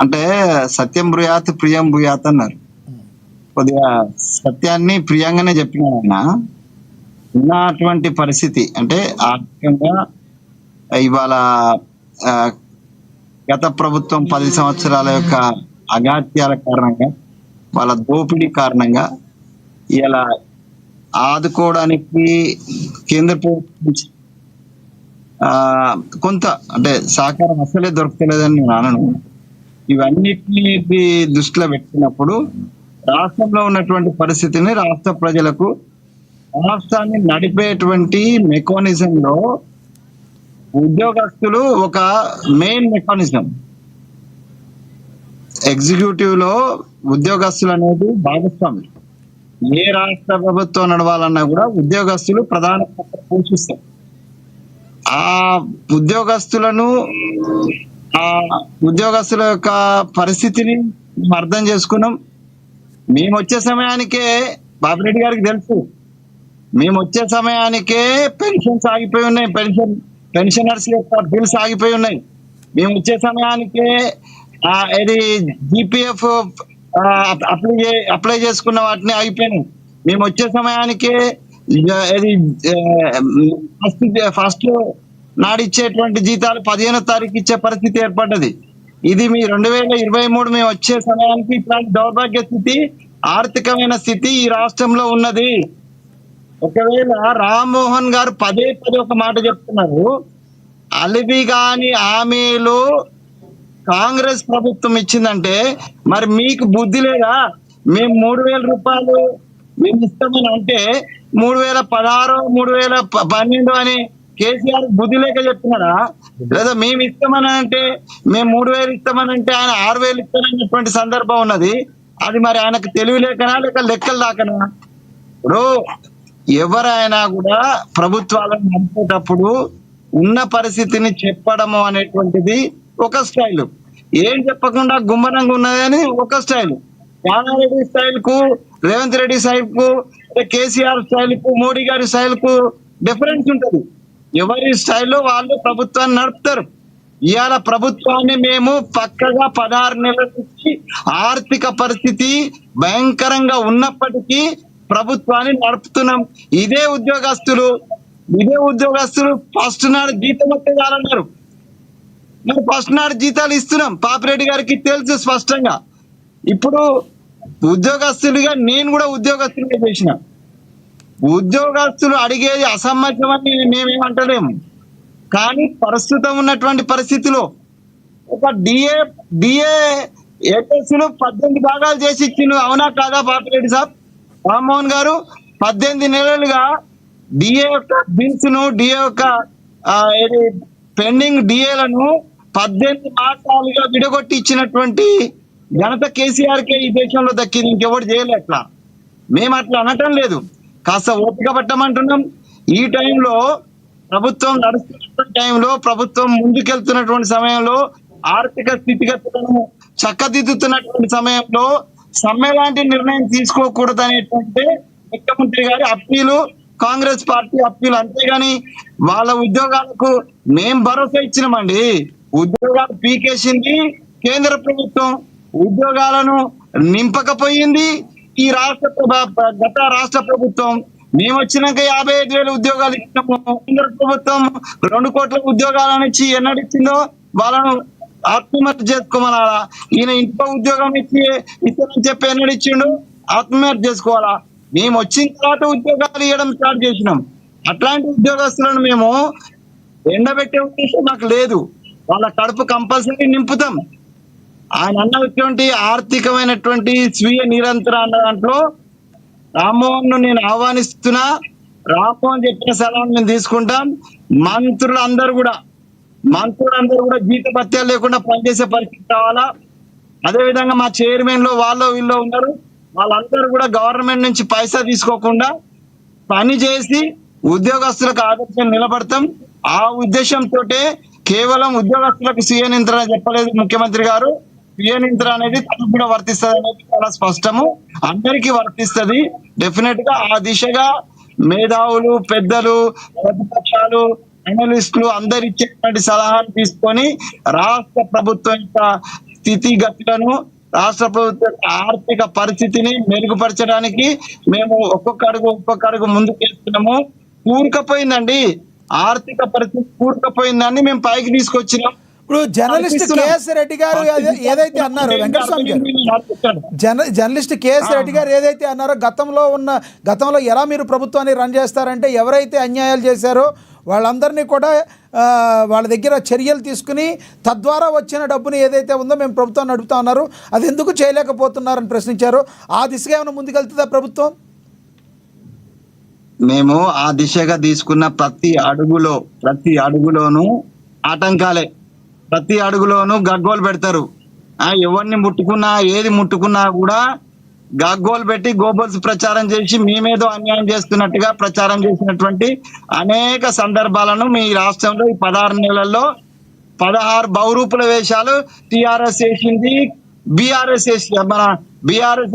అంటే సత్యం బ్రూయాత్ ప్రియం భూయాత్ అన్నారు. కొద్దిగా సత్యాన్ని ప్రియంగానే చెప్పినాడు ఆయన. ఉన్నటువంటి పరిస్థితి అంటే ఆర్థికంగా ఇవాళ ఆ, గత ప్రభుత్వం 10 సంవత్సరాల యొక్క అగాత్యాల కారణంగా, వాళ్ళ దోపిడీ కారణంగా ఇలా ఆదుకోవడానికి కేంద్ర ప్రభుత్వం నుంచి, ఆ, కొంత అంటే సహకారం అసలే దొరకలేదని నేను అనను. ఇవన్నిటిని దృష్టిలో పెట్టుకున్నప్పుడు రాష్ట్రంలో ఉన్నటువంటి పరిస్థితిని రాష్ట్ర ప్రజలకు రాష్ట్రాన్ని నడిపేటువంటి మెకానిజం లో ఉద్యోగస్తులు ఒక మెయిన్ మెకానిజం. ఎగ్జిక్యూటివ్ లో ఉద్యోగస్తులు అనేది భాగస్వామి. ఏ రాష్ట్ర ప్రభుత్వం నడవాలన్నా కూడా ఉద్యోగస్తులు ప్రధాన పాత్ర పోషిస్తారు. ఆ ఉద్యోగస్తులను ఆ ఉద్యోగస్తుల యొక్క పరిస్థితిని మేము అర్థం చేసుకున్నాం. మేము వచ్చే సమయానికే బాబిరెడ్డి గారికి తెలుసు, మేము వచ్చే సమయానికే పెన్షన్స్ ఆగిపోయి ఉన్నాయి, పెన్షనర్స్ యొక్క బిల్స్ ఆగిపోయి ఉన్నాయి. మేము వచ్చే సమయానికే ఇది జిపిఎఫ్ అప్లై చేసుకున్న వాటిని ఆగిపోయినాయి. మేము వచ్చే సమయానికే ఇది ఫస్ట్ నాడు ఇచ్చేటువంటి జీతాలు 15వ తారీఖు ఇచ్చే పరిస్థితి ఏర్పడ్డది. ఇది మీ 2023 మేము వచ్చే సమయానికి ఇట్లాంటి దౌర్భాగ్య స్థితి, ఆర్థికమైన స్థితి ఈ రాష్ట్రంలో ఉన్నది. ఒకవేళ రామ్మోహన్ గారు పదే ఒక మాట చెప్తున్నారు, అలివి కాని హామీలు కాంగ్రెస్ ప్రభుత్వం ఇచ్చిందంటే మరి మీకు బుద్ధి లేదా? మేము 3,000 రూపాయలు మేము ఇస్తామని అంటే 3,016 3,012 అని కేసీఆర్ బుద్ధి లేక చెప్తున్నారా? లేదా మేము ఇస్తామని అంటే మేము 3,000 ఇస్తామని అంటే ఆయన 6,000 ఇస్తానన్నటువంటి సందర్భం ఉన్నది. అది మరి ఆయనకు తెలివి లేకనా లేక లెక్కలు దాకనా? ఇప్పుడు ఎవరైనా కూడా ప్రభుత్వాలను నడిపేటప్పుడు ఉన్న పరిస్థితిని చెప్పడము అనేటువంటిది ఒక స్టైల్, ఏం చెప్పకుండా గుమ్మరంగా ఉన్నదని ఒక స్టైల్. యాదారెడ్డి స్టైల్ కు, రేవంత్ రెడ్డి స్టైల్ కు, కేసీఆర్ స్టైల్ కు, మోడీ గారి స్టైల్ కు డిఫరెన్స్ ఉంటది. ఎవరి స్టైల్లో వాళ్ళు ప్రభుత్వాన్ని నడుపుతారు. ఇవాళ ప్రభుత్వాన్ని మేము పక్కగా 16 నెలల నుంచి ఆర్థిక పరిస్థితి భయంకరంగా ఉన్నప్పటికీ ప్రభుత్వాన్ని నడుపుతున్నాం. ఇదే ఉద్యోగస్తులు ఫస్ట్ నాడు జీతం వస్తే చాలన్నారు. మరి ఫస్ట్ నాడు జీతాలు ఇస్తున్నాం. పాపిరెడ్డి గారికి తెలుసు స్పష్టంగా. ఇప్పుడు ఉద్యోగస్తులుగా నేను కూడా ఉద్యోగస్తులుగా చేసిన, ఉద్యోగస్తులు అడిగేది అసమ్మతమని మేమేమంటలేము. కానీ ప్రస్తుతం ఉన్నటువంటి పరిస్థితిలో ఒక డిఏ ఏపీఎస్లు 18 భాగాలు చేసి ఇచ్చిండు. అవునా కాదా పాపిరెడ్డి సాబ్? రామ్మోహన్ గారు 18 నెలలుగా డిఏ యొక్క బిల్స్ ను, డిఏ యొక్క పెండింగ్ డిఏలను 18 మాసాలుగా విడగొట్టి ఇచ్చినటువంటి ఘనత కేసీఆర్ కే ఈ దేశంలో దక్కింది. ఇంకెవరు చేయలే. అట్లా మేము అట్లా అనటం లేదు, కాస్త ఓపిక పట్టమంటున్నాం. ఈ టైంలో ప్రభుత్వం నడుస్తున్నటువంటి టైంలో, ప్రభుత్వం ముందుకెళ్తున్నటువంటి సమయంలో, ఆర్థిక స్థితిగతులను చక్కదిద్దుతున్నటువంటి సమయంలో సమ్మెలాంటి నిర్ణయం తీసుకోకూడదు అనేటువంటి ముఖ్యమంత్రి గారి అప్పీలు, కాంగ్రెస్ పార్టీ అప్పీలు. అంతేగాని వాళ్ళ ఉద్యోగాలకు మేం భరోసా ఇచ్చినామండి. ఉద్యోగాలు పీకేసింది కేంద్ర ప్రభుత్వం, ఉద్యోగాలను నింపకపోయింది ఈ గత రాష్ట్ర ప్రభుత్వం. మేము వచ్చినాక 55,000 ఉద్యోగాలు ఇచ్చినాము. కేంద్ర ప్రభుత్వం 2 కోట్ల ఉద్యోగాలను ఇచ్చి ఎన్నడిచ్చిందో వాళ్ళను ఆత్మహత్య చేసుకోమనాలా? ఈయన ఇంట్లో ఉద్యోగం ఇస్తానని చెప్పి ఎన్నడిచ్చిండు? ఆత్మహత్య చేసుకోవాలా? మేము వచ్చిన తర్వాత ఉద్యోగాలు ఇవ్వడం స్టార్ట్ చేసినాం. అట్లాంటి ఉద్యోగస్తులను మేము ఎండబెట్టే ఉద్దేశం నాకు లేదు. వాళ్ళ కడుపు కంపల్సరీ నింపుతాం. ఆయన అన్నటువంటి ఆర్థికమైనటువంటి స్వీయ నిరంతర అన్న దాంట్లో రామ్మోహన్ ను నేను ఆహ్వానిస్తున్నా. రామ్మోహన్ చెప్పిన సలహాను మేము తీసుకుంటాం. మంత్రులందరూ కూడా జీత భత్యాలు లేకుండా పనిచేసే పరిస్థితి కావాలా? అదేవిధంగా మా చైర్మన్ లో వీళ్ళు ఉన్నారు, వాళ్ళందరూ కూడా గవర్నమెంట్ నుంచి పైసా తీసుకోకుండా పని చేసి ఉద్యోగస్తులకు ఆదర్శం నిలబడతాం. ఆ ఉద్దేశంతో కేవలం ఉద్యోగస్తులకు స్వీయ నియంత్రణ చెప్పలేదు ముఖ్యమంత్రి గారు. స్వీయ నియంత్రణ అనేది తనకు కూడా వర్తిస్తుంది అనేది చాలా స్పష్టము, అందరికీ వర్తిస్తుంది. డెఫినెట్ గా ఆ దిశగా మేధావులు, పెద్దలు, ప్రతిపక్షాలు, అనలిస్టులు అందరు ఇచ్చేటువంటి సలహాలు తీసుకొని రాష్ట్ర ప్రభుత్వం యొక్క స్థితిగతులను రాష్ట్ర ప్రభుత్వ ఆర్థిక పరిస్థితిని మెరుగుపరచడానికి మేము ఒక్కొక్క అడుగు ముందుకేస్తున్నాము. కూరుకుపోయిందండి, ఆర్థిక పరిస్థితి కూరుకుపోయిందని మేము పైకి తీసుకొచ్చినాం. ఇప్పుడు జర్నలిస్ట్ కేఎస్ రెడ్డి గారు ఏదైతే అన్నారో, వెంకటస్వామి గారు, జర్నలిస్ట్ కేఎస్ రెడ్డి గారు ఏదైతే అన్నారో, గతంలో ఎలా మీరు ప్రభుత్వాన్ని రన్ చేస్తారంటే ఎవరైతే అన్యాయాలు చేశారో వాళ్ళందరినీ కూడా వాళ్ళ దగ్గర చర్యలు తీసుకుని తద్వారా వచ్చిన డబ్బుని ఏదైతే ఉందో మేము ప్రభుత్వం నడుపుతా ఉన్నారు, అది ఎందుకు చేయలేకపోతున్నారని ప్రశ్నించారు. ఆ దిశగా ఏమైనా ముందుకెళ్తుందా ప్రభుత్వం? మేము ఆ దిశగా తీసుకున్న ప్రతి అడుగులోనూ ఆటంకాలే, ప్రతి అడుగులోనూ గగ్గోలు పెడతారు. ఎవరిని ముట్టుకున్నా ఏది ముట్టుకున్నా కూడా గగ్గోలు పెట్టి గోబల్స్ ప్రచారం చేసి మేమేదో అన్యాయం చేస్తున్నట్టుగా ప్రచారం చేసినటువంటి అనేక సందర్భాలను మీ రాష్ట్రంలో ఈ 16 నెలల్లో 16 బహురూపుల వేషాలు టిఆర్ఎస్ వేసింది, బీఆర్ఎస్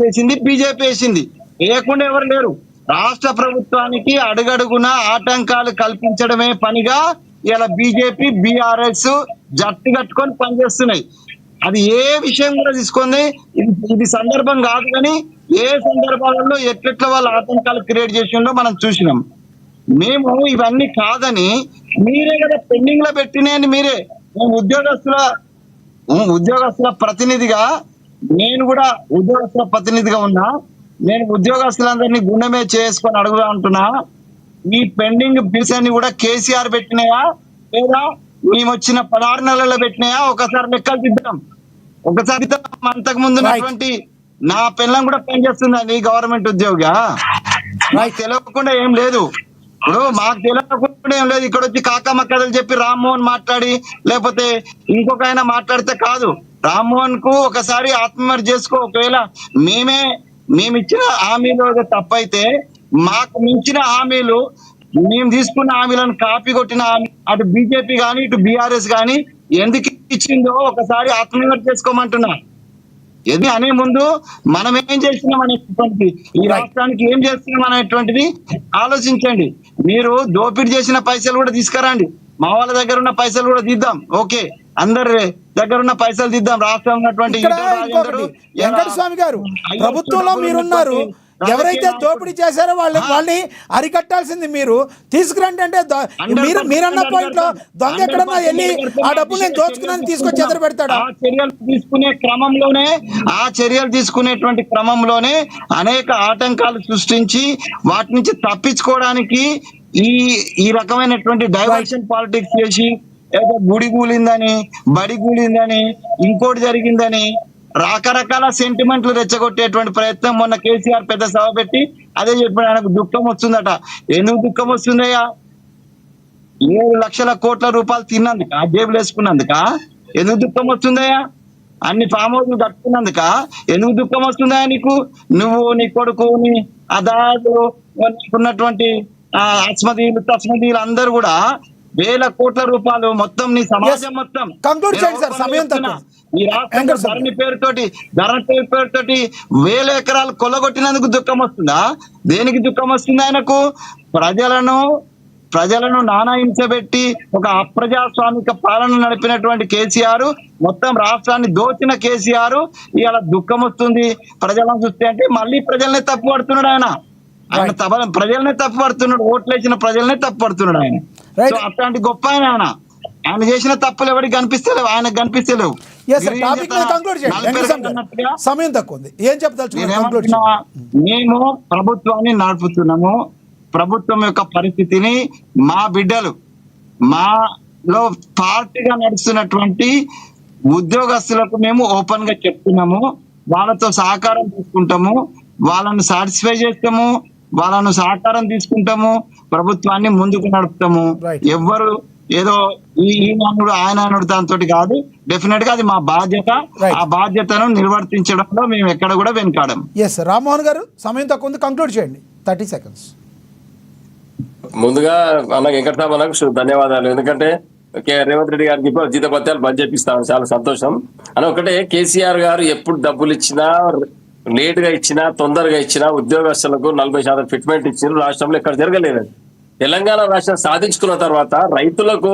వేసింది, బీజేపీ వేసింది. వేయకుండా ఎవరు లేరు. రాష్ట్ర ప్రభుత్వానికి అడుగడుగున ఆటంకాలు కల్పించడమే పనిగా ఇలా బీజేపీ బీఆర్ఎస్ జట్టు కట్టుకొని పనిచేస్తున్నాయి. అది ఏ విషయం కూడా తీసుకుంది, ఇది సందర్భం కాదు. కానీ ఏ సందర్భాలలో ఎట్లెట్ల వాళ్ళ ఆటంకాలు క్రియేట్ చేసిందో మనం చూసినాం. మేము ఇవన్నీ కాదని మీరే కదా పెండింగ్ లో పెట్టినాయని మీరే. మేము ఉద్యోగస్తుల ప్రతినిధిగా, నేను కూడా ఉద్యోగస్తుల ప్రతినిధిగా ఉన్నా. నేను ఉద్యోగస్తులందరినీ గుండెమే చేసుకొని అడుగుదా అంటున్నా, ఈ పెండింగ్ బిల్స్ అన్ని కూడా కేసీఆర్ పెట్టినాయా లేదా మేము వచ్చిన 16 నెలల్లో పెట్టినాయా? ఒకసారి లెక్కలు తిద్దాం. అంతకు ముందున్నటువంటి నా పిల్లం కూడా పనిచేస్తుందండి గవర్నమెంట్ ఉద్యోగిగా. నాకు తెలియకుండా ఏం లేదు. ఇప్పుడు మాకు తెలియకుండా ఏం లేదు. ఇక్కడ వచ్చి కాకమ్మ కథలు చెప్పి రామ్మోహన్ మాట్లాడి లేకపోతే ఇంకొక ఆయన మాట్లాడితే కాదు. రామ్మోహన్ కు ఒకసారి ఆత్మవిమర్శ చేసుకో. ఒకవేళ మేమిచ్చిన హామీలో తప్పైతే మాకు మించిన హామీలు, మేము తీసుకున్న హామీలను కాపీ కొట్టిన అటు బీజేపీ కానీ ఇటు బీఆర్ఎస్ కానీ ఎందుకు ఇచ్చిందో ఒకసారి ఆత్మవిమర్శ చేసుకోమంటున్నా. ఇది అనే ముందు మనం ఏం చేస్తున్నాం అనేటువంటిది, ఈ రాష్ట్రానికి ఏం చేస్తున్నాం అనేటువంటిది ఆలోచించండి. మీరు దోపిడీ చేసిన పైసలు కూడా తీసుకురండి. మా వాళ్ళ దగ్గర ఉన్న పైసలు కూడా తీద్దాం. ఓకే, అందరి దగ్గర ఉన్న పైసలు తీద్దాం. రాష్ట్రం ఉన్నటువంటి వెంకటస్వామి గారు, ప్రభుత్వంలో మీరున్నారు, ఎవరైతే దోపిడీ చేశారో వాళ్ళని అరికట్టాల్సింది మీరు. తీసుకురండి అంటే మీరన్న పాయింట్ లో దొంగ ఎక్కడన్నా వెళ్ళి ఆ డబ్బులు నేను దోచుకున్నాను తీసుకొచ్చి ఎదురు పెడతాడు. ఆ చర్యలు తీసుకునేటువంటి క్రమంలోనే అనేక ఆటంకాలు సృష్టించి వాటి నుంచి తప్పించుకోవడానికి ఈ రకమైనటువంటి డైవర్షన్ పాలిటిక్స్ చేసి ఏదో గుడి కూలిందని, బడి కూలిందని, ఇంకోటి జరిగిందని రకరకాల సెంటిమెంట్లు రెచ్చగొట్టేటువంటి ప్రయత్నం. మొన్న కేసీఆర్ పెద్ద సభ పెట్టి అదే చెప్పాడు, ఆయనకు దుఃఖం వస్తుందట. ఎందుకు దుఃఖం వస్తుందయ్యా? 7 లక్షల కోట్ల రూపాయలు తిన్నందుక, జేబులు వేసుకున్నందుక ఎందుకు దుఃఖం వస్తుందయ్యా? అన్ని ఫామ్ హౌస్లు కట్టుకున్నందుక ఎందుకు దుఃఖం వస్తుందా నీకు? నువ్వు, నీ కొడుకు, నీ అదాదులు, నీకున్నటువంటి అస్మదీలు తస్మదీలు అందరూ కూడా వేల కోట్ల రూపాయలు మొత్తం నీ సమాజం మొత్తం ఈ రాష్ట్రంలో ధరణి పేరుతోటి వేల ఎకరాలు కొల్లగొట్టినందుకు దుఃఖం వస్తుందా? దేనికి దుఃఖం వస్తుంది ఆయనకు? ప్రజలను నానాహింసబెట్టి ఒక అప్రజాస్వామిక పాలన నడిపినటువంటి కేసీఆర్, మొత్తం రాష్ట్రాన్ని దోచిన కేసీఆర్ ఇవాళ దుఃఖం వస్తుంది ప్రజలను చూస్తే అంటే మళ్ళీ ప్రజల్ని తప్పు పడుతున్నాడు ఆయన. ప్రజలనే తప్పు పడుతున్నాడు, ఓట్లు వేసిన ప్రజలనే తప్పు పడుతున్నాడు ఆయన. అట్లాంటి గొప్ప ఆయన చేసిన తప్పులు ఎవరికి కనిపిస్తలేవు, ఆయనకు కనిపిస్తలేవు. సమయం తక్కువ ఉంది, ఏం చెప్తారు? మేము ప్రభుత్వాన్ని నడుపుతున్నాము. ప్రభుత్వం యొక్క పరిస్థితిని మా బిడ్డలు, మాలో పార్టీగా నడుస్తున్నటువంటి ఉద్యోగస్తులకు మేము ఓపెన్ గా చెప్తున్నాము. వాళ్ళతో సహకారం తీసుకుంటాము, వాళ్ళను సాటిస్ఫై చేస్తాము, వాళ్ళను సహకారం తీసుకుంటాము, ప్రభుత్వాన్ని ముందుకు నడుపుతాము. ఎవ్వరు ఏదో ఈయననుడు ఆయన అనుడు దాంతో కాదు. డెఫినెట్ గా అది మా బాధ్యత. ఆ బాధ్యతను నిర్వర్తించడంలో మేము ఎక్కడ కూడా వెనుకాడం. రామ్మోహన్ గారు, సమయం తక్కువ ఉంది, కంక్లూడ్ చేయండి, 30 seconds. ముందుగా అన్న వెంకటరామ అన్నకు ధన్యవాదాలు. ఎందుకంటే రేవంత్ రెడ్డి గారికి జీతపత్యాలు బంద్ చేపిస్తాను, చాలా సంతోషం. అని ఒకటే, కేసీఆర్ గారు ఎప్పుడు డబ్బులు ఇచ్చినా, లేట్ గా ఇచ్చినా, తొందరగా ఇచ్చినా ఉద్యోగస్తులకు 40% ఫిట్మెంట్ ఇచ్చారు. రాష్ట్రంలో ఎక్కడ జరగలేదు. తెలంగాణ రాష్ట్రం సాధించుకున్న తర్వాత రైతులకు